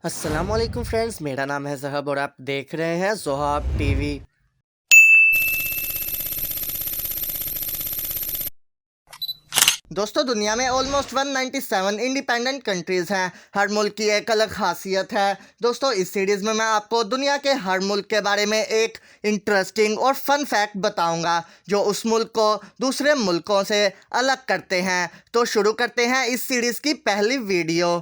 अस्सलामुअलैकुम फ्रेंड्स, मेरा नाम है ज़हब और आप देख रहे हैं ज़ोहाब टीवी। दोस्तों, दुनिया में ऑलमोस्ट 197 इंडिपेंडेंट कंट्रीज़ हैं। हर मुल्क की एक अलग खासियत है। दोस्तों, इस सीरीज़ में मैं आपको दुनिया के हर मुल्क के बारे में एक इंटरेस्टिंग और फन फैक्ट बताऊंगा जो उस मुल्क को दूसरे मुल्कों से अलग करते हैं। तो शुरू करते हैं इस सीरीज़ की पहली वीडियो।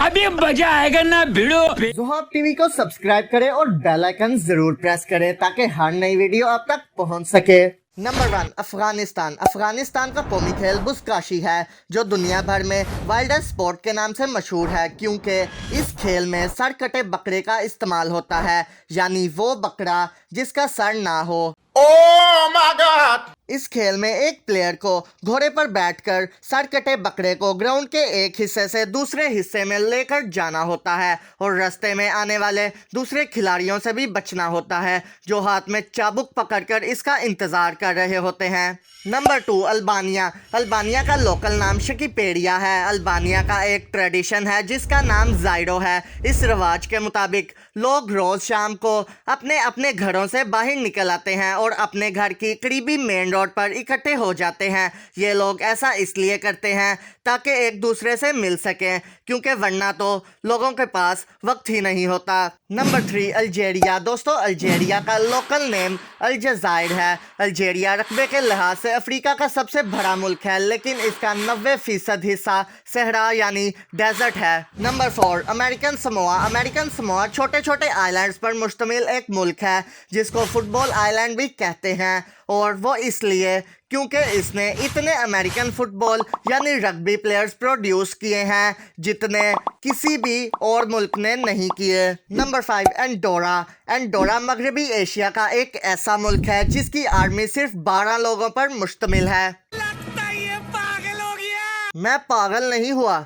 अभी मजा आएगा ना भिड़ो। ज़ोहाब टीवी को सब्सक्राइब करें और बेल आइकन जरूर प्रेस करें ताकि हर नई वीडियो आप तक पहुंच सके। नंबर 1, अफगानिस्तान। अफगानिस्तान का कौमी खेल बुज़काशी है जो दुनिया भर में वाइल्डेस्ट स्पोर्ट के नाम से मशहूर है क्योंकि इस खेल में सर कटे बकरे का इस्तेमाल होता है, यानी वो बकरा जिसका सर ना हो। Oh my God! इस खेल में एक प्लेयर को घोड़े पर बैठकर सर कटे बकरे को ग्राउंड के एक हिस्से से दूसरे हिस्से में लेकर जाना होता है और रास्ते में आने वाले दूसरे खिलाड़ियों से भी बचना होता है जो हाथ में चाबुक पकड़कर इसका इंतज़ार कर रहे होते हैं। Number 2, Albania. अल्बानिया का लोकल नाम शकीपेडिया है। अल्बानिया का एक ट्रेडिशन है जिसका नाम ज़ाइडो है। इस रिवाज के मुताबिक लोग रोज़ शाम को अपने अपने घरों से बाहर निकल आते हैं और अपने घर की करीबी मेन रोड पर इकट्ठे हो जाते हैं। ये लोग ऐसा इसलिए करते हैं ताकि एक दूसरे से मिल सकें क्योंकि वरना तो लोगों के पास वक्त ही नहीं होता। Number 3, Algeria. दोस्तों, अल्जीरिया का लोकल नेम अल्जज़ाइर है। अल्जीरिया रकबे के लिहाज से अफ्रीका का सबसे बड़ा मुल्क है लेकिन इसका 90% हिस्सा सहरा यानी डेजर्ट है। Number 4, American Samoa. American Samoa छोटे छोटे आइलैंड्स पर मुश्तमिल एक मुल्क है जिसको फुटबॉल आइलैंड भी कहते हैं और वो इसलिए क्योंकि इसने इतने अमेरिकन फुटबॉल यानी रग्बी प्लेयर्स प्रोड्यूस किए हैं जितने किसी भी और मुल्क ने नहीं किए। Number 5, Andorra. एंडोरा मगरबी एशिया का एक ऐसा मुल्क है जिसकी आर्मी सिर्फ 12 लोगों पर मुश्तमिल है। लगता है ये पागल हो गया। मैं पागल नहीं हुआ,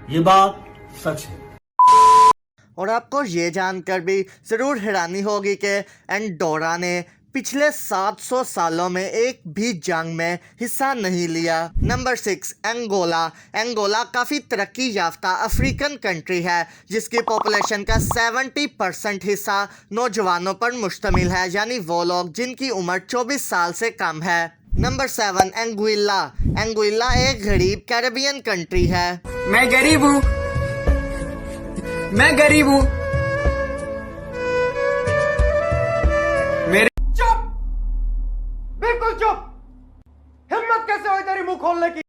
ये बात सच है। और आपको ये जानकर भी ज़रूर हैरानी होगी कि एंडोरा ने पिछले 700 सालों में एक भी जंग में हिस्सा नहीं लिया। Number 6, Angola. अंगोला काफ़ी तरक्की याफ्ता अफ्रीकन कंट्री है जिसकी पॉपुलेशन का 70% हिस्सा नौजवानों पर मुश्तमिल है, यानी वो लोग जिनकी उम्र 24 साल से कम है। Number 7, Anguilla. एंगुइला एक गरीब कैरेबियन कंट्री है। मैं गरीब हूँ, मैं गरीब हूँ। मेरे चुप! बिल्कुल चुप! हिम्मत कैसे हुई तेरी मुंह खोलने की?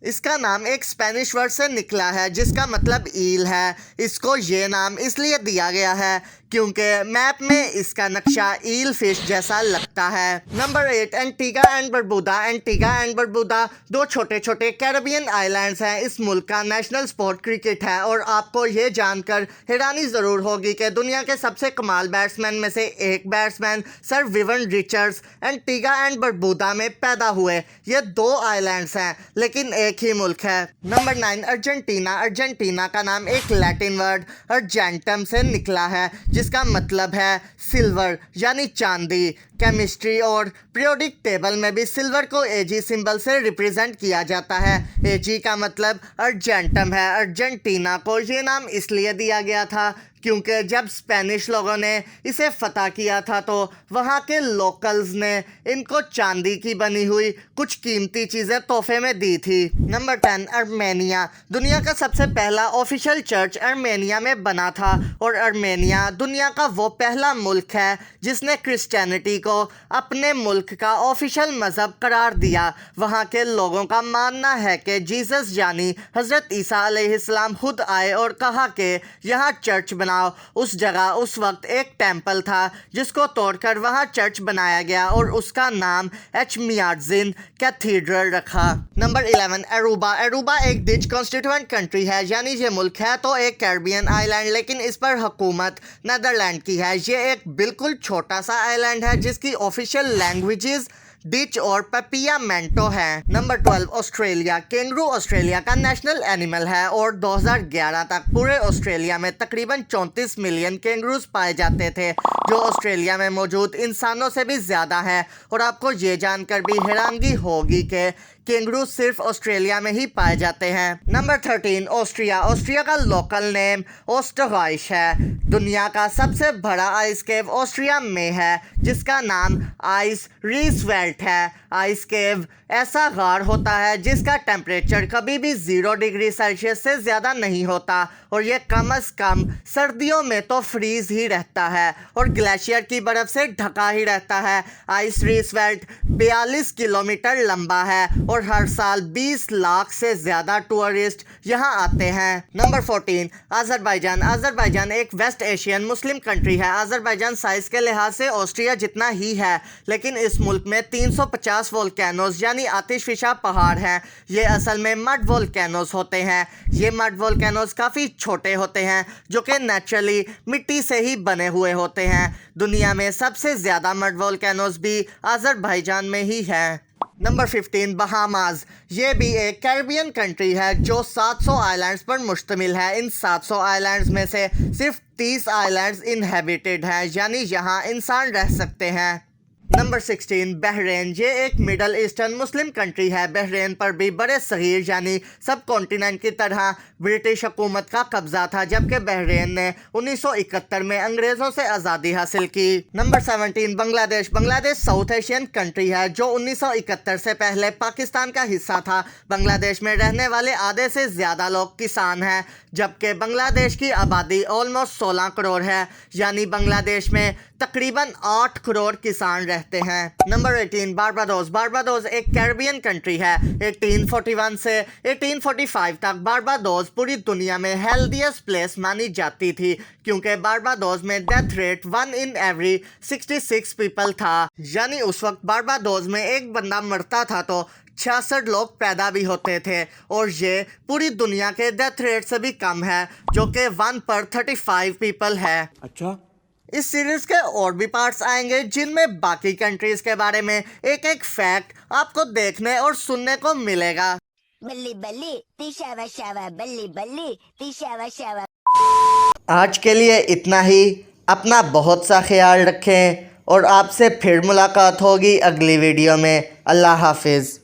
इसका नाम एक स्पेनिश वर्ड से निकला है जिसका मतलब ईल है। इसको ये नाम इसलिए दिया गया है क्योंकि मैप में इसका नक्शा ईल फिश जैसा लगता है। Number 8, Antigua and Barbuda. Antigua and Barbuda दो छोटे छोटे कैरेबियन आइलैंड्स हैं। इस मुल्क का नेशनल स्पोर्ट क्रिकेट है और आपको ये जानकर हैरानी ज़रूर होगी कि दुनिया के सबसे कमाल बैट्समैन में से एक batsman sir Vivian Richards Antigua and Barbuda में पैदा हुए। ये 2 आइलैंड्स हैं लेकिन एक ही मुल्क है। Number 9, Argentina. अर्जेंटीना का नाम एक लैटिन वर्ड अर्जेंटम से निकला है जिसका मतलब है सिल्वर यानी चांदी। केमिस्ट्री और पीरियोडिक टेबल में भी सिल्वर को एजी सिंबल से रिप्रेजेंट किया जाता है। एजी का मतलब अर्जेंटम है। अर्जेंटीना को ये नाम इसलिए दिया गया था क्योंकि जब स्पेनिश लोगों ने इसे फतह किया था तो वहाँ के लोकल्स ने इनको चांदी की बनी हुई कुछ कीमती चीज़ें तोहफे में दी थी। Number 10, Armenia. दुनिया का सबसे पहला ऑफिशियल चर्च अर्मेनिया में बना था और अर्मेनिया दुनिया का वो पहला मुल्क है जिसने क्रिश्चियनिटी को अपने मुल्क का ऑफिशियल मज़हब करार दिया। वहाँ के लोगों का मानना है कि जीसस यानी हज़रत ईसा अलैहिस्सलाम खुद आए और कहा कि यहाँ चर्च बना। उस जगह उस वक्त एक टेंपल था जिसको तोड़कर वहां चर्च बनाया गया और उसका नाम एचमियाज़िन कैथीड्रल रखा। Number 11, Aruba. अरूबा एक डिच कॉन्स्टिट्यूएंट कंट्री है, यानी ये मुल्क है तो एक कैरेबियन आइलैंड लेकिन इस पर हुकूमत नीदरलैंड की है। ये एक बिल्कुल छोटा सा आइलैंड है जिसकी ऑफिशियल लैंग्वेजेस डिच और पपियामेंटो है। Number 12, Australia. कैंगरू ऑस्ट्रेलिया का नेशनल एनिमल है और 2011 तक पूरे ऑस्ट्रेलिया में तकरीबन 34 मिलियन कैंगरूज पाए जाते थे जो ऑस्ट्रेलिया में मौजूद इंसानों से भी ज़्यादा है। और आपको ये जानकर भी हैरानगी होगी कि कैंगरू सिर्फ ऑस्ट्रेलिया में ही पाए जाते हैं। Number 13 Austria. ऑस्ट्रिया का लोकल नेम ओस्टरराइच है। दुनिया का सबसे बड़ा आइस केव ऑस्ट्रिया में है जिसका नाम आइस रीसवेल्ट है। आइस केव ऐसा गार होता है जिसका टेम्परेचर कभी भी 0 डिग्री सेल्सियस से ज़्यादा नहीं होता और ये कम से कम सर्दियों में तो फ्रीज ही रहता है और ग्लेशियर की बर्फ़ से ढका ही रहता है। आइस रीसवेल्ट 42 किलोमीटर लंबा है और हर साल 20 लाख से ज़्यादा टूरिस्ट यहाँ आते हैं। Number 14 Azerbaijan. अज़रबैजान एक वेस्ट एशियन मुस्लिम कंट्री है। अज़रबैजान साइज़ के लिहाज से ऑस्ट्रिया जितना ही है, लेकिन इस मुल्क में 350 वोल्केनोज यानी आतिशफिशा पहाड़ हैं। ये असल में मड वोल्केनोज होते हैं। ये मड वोल्केनोज काफ़ी छोटे होते हैं जो कि नेचुरली मिट्टी से ही बने हुए होते हैं। दुनिया में सबसे ज़्यादा मड वोल्केनोज भी अज़रबैजान में ही है। Number 15 Bahamas. ये भी एक कैरिबियन कंट्री है जो 700 आइलैंड्स पर मुश्तमिल है। इन 700 आइलैंड्स में से सिर्फ 30 आइलैंड्स इनहेबिटेड हैं, यानी यहाँ इंसान रह सकते हैं। Number 16 Bahrain. ये एक मिडल ईस्टर्न मुस्लिम कंट्री है। बहरीन पर भी बड़े सगीर यानी सब कॉन्टिनेंट की तरह ब्रिटिश हुकूमत का कब्जा था, जबकि बहरीन ने 1971 में अंग्रेज़ों से आज़ादी हासिल की। Number 17 Bangladesh. Bangladesh south Asian country है जो 1971 से पहले पाकिस्तान का हिस्सा था। बांग्लादेश में रहने वाले आधे से ज़्यादा लोग किसान हैं, जबकि बांग्लादेश की आबादी ऑलमोस्ट 16 करोड़ है, यानी बांग्लादेश में तकरीबन 8 करोड़ किसान रहते हैं। Number 18 Barbados. बारबाडोस एक कैरिबियन कंट्री है। 1841 से 1845 तक बारबाडोस पूरी दुनिया में हेल्दीएस्ट प्लेस मानी जाती थी, क्योंकि बारबाडोस में death rate 1 in every 66 people था। यानी उस वक्त बारबाडोस में एक बंदा मरता था तो 66 लोग पैदा भी होते थे, और ये पूरी दुनिया के डेथ रेट से भी कम है जो कि 1 पर 35 पीपल है। अच्छा, इस सीरीज के और भी पार्ट्स आएंगे जिनमें बाकी कंट्रीज के बारे में एक एक फैक्ट आपको देखने और सुनने को मिलेगा। बल्ली बल्ली तिशावा शावा बल्ली बल्ली तिशावा शावा। आज के लिए इतना ही। अपना बहुत सा ख्याल रखें और आपसे फिर मुलाकात होगी अगली वीडियो में। अल्लाह हाफिज़।